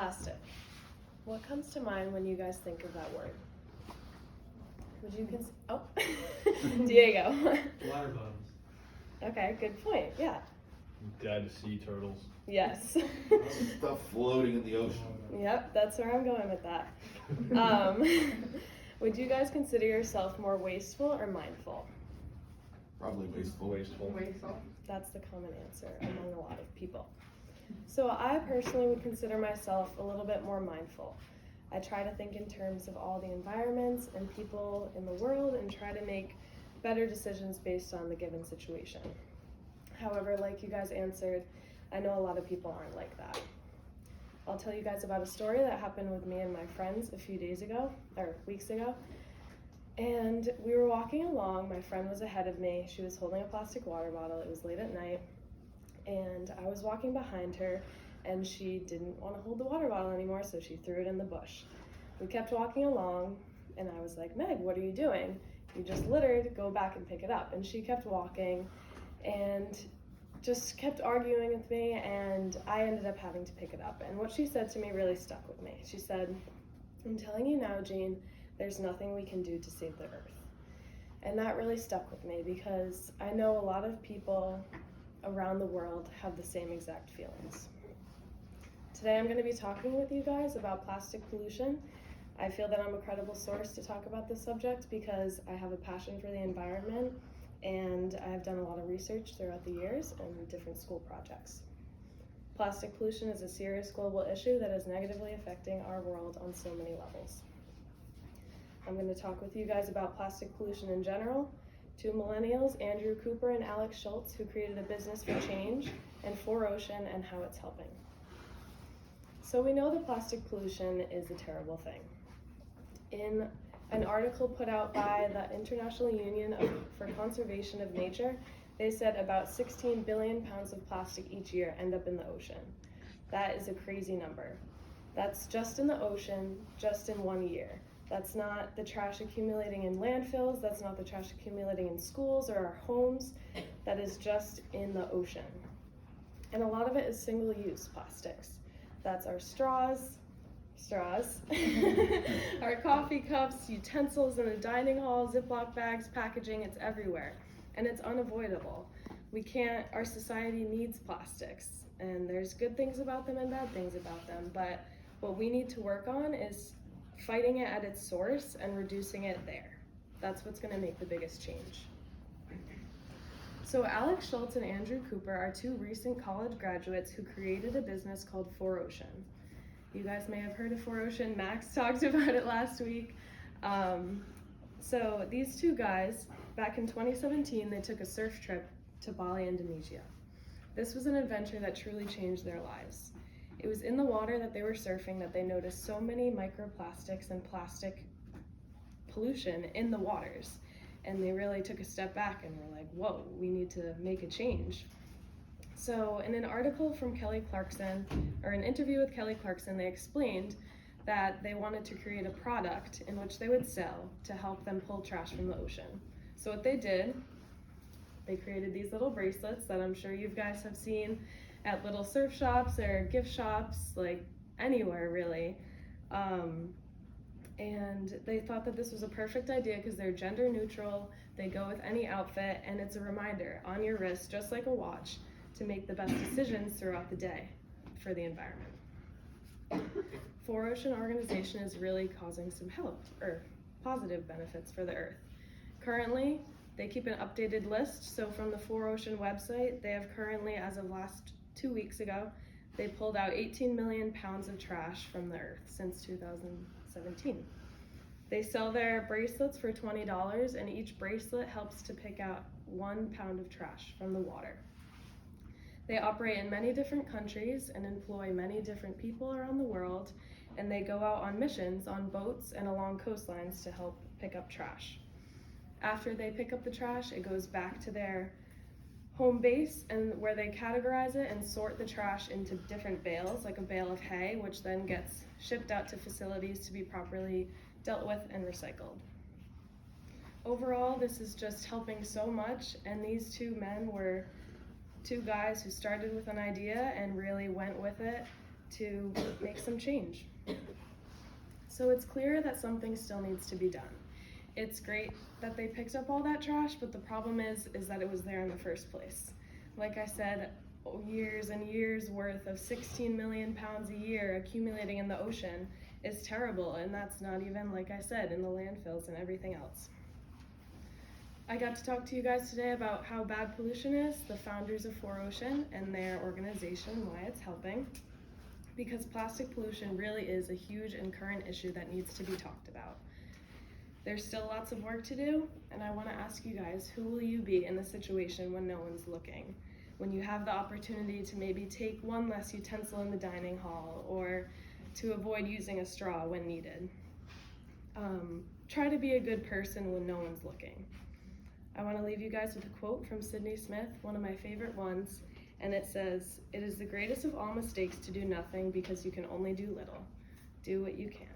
Plastic. What comes to mind when you guys think of that word? Would you Diego. Water bottles. Okay, good point. Yeah. Dead sea turtles. Yes. Stuff floating in the ocean. Yep, that's where I'm going with that. Would you guys consider yourself more wasteful or mindful? Probably wasteful. Wasteful. That's the common answer among a lot of people. So I personally would consider myself a little bit more mindful. I try to think in terms of all the environments and people in the world and try to make better decisions based on the given situation. However, like you guys answered, I know a lot of people aren't like that. I'll tell you guys about a story that happened with me and my friends a few weeks ago. And we were walking along, my friend was ahead of me, she was holding a plastic water bottle, it was late at night, and I was walking behind her, and she didn't want to hold the water bottle anymore, so she threw it in the bush. We kept walking along, and I was like, Meg, what are you doing? You just littered, go back and pick it up. And she kept walking, and just kept arguing with me, and I ended up having to pick it up. And what she said to me really stuck with me. She said, I'm telling you now, Jean, there's nothing we can do to save the earth. And that really stuck with me because I know a lot of people around the world have the same exact feelings. Today I'm going to be talking with you guys about plastic pollution. I feel that I'm a credible source to talk about this subject because I have a passion for the environment and I've done a lot of research throughout the years and different school projects. Plastic pollution is a serious global issue that is negatively affecting our world on so many levels. I'm going to talk with you guys about plastic pollution in general, two millennials, Andrew Cooper and Alex Schultz, who created a business for change, and 4Ocean and how it's helping. So we know that plastic pollution is a terrible thing. In an article put out by the International Union for Conservation of Nature, they said about 16 billion pounds of plastic each year end up in the ocean. That is a crazy number. That's just in the ocean, just in 1 year. That's not the trash accumulating in landfills, that's not the trash accumulating in schools or our homes, that is just in the ocean. And a lot of it is single-use plastics. That's our straws, our coffee cups, utensils in the dining hall, Ziploc bags, packaging, it's everywhere. And it's unavoidable. Our society needs plastics, and there's good things about them and bad things about them, but what we need to work on is fighting it at its source and reducing it there. That's what's going to make the biggest change. So Alex Schultz and Andrew Cooper are two recent college graduates who created a business called 4Ocean. You guys may have heard of 4Ocean. Max talked about it last week. So these two guys, back in 2017, they took a surf trip to Bali, Indonesia. This was an adventure that truly changed their lives. It was in the water that they were surfing that they noticed so many microplastics and plastic pollution in the waters. And they really took a step back and were like, whoa, we need to make a change. So in an article from Kelly Clarkson, or an interview with Kelly Clarkson, they explained that they wanted to create a product in which they would sell to help them pull trash from the ocean. So what they did, they created these little bracelets that I'm sure you guys have seen at little surf shops or gift shops, like anywhere really. And they thought that this was a perfect idea because they're gender neutral, they go with any outfit, and it's a reminder on your wrist, just like a watch, to make the best decisions throughout the day for the environment. 4Ocean organization is really causing some positive benefits for the earth. Currently, they keep an updated list, so from the 4Ocean website, they have currently, as of last 2 weeks ago, they pulled out 18 million pounds of trash from the earth since 2017. They sell their bracelets for $20, and each bracelet helps to pick out 1 pound of trash from the water. They operate in many different countries and employ many different people around the world, and they go out on missions on boats and along coastlines to help pick up trash. After they pick up the trash, it goes back to their home base, and where they categorize it and sort the trash into different bales, like a bale of hay, which then gets shipped out to facilities to be properly dealt with and recycled. Overall, this is just helping so much, and these two men were two guys who started with an idea and really went with it to make some change. So it's clear that something still needs to be done. It's great that they picked up all that trash, but the problem is that it was there in the first place. Like I said, years and years worth of 16 million pounds a year accumulating in the ocean is terrible, and that's not even, like I said, in the landfills and everything else. I got to talk to you guys today about how bad pollution is, the founders of 4Ocean and their organization and why it's helping, because plastic pollution really is a huge and current issue that needs to be talked about. There's still lots of work to do, and I want to ask you guys, who will you be in the situation when no one's looking? When you have the opportunity to maybe take one less utensil in the dining hall, or to avoid using a straw when needed. Try to be a good person when no one's looking. I want to leave you guys with a quote from Sydney Smith, one of my favorite ones, and it says, "It is the greatest of all mistakes to do nothing because you can only do little. Do what you can."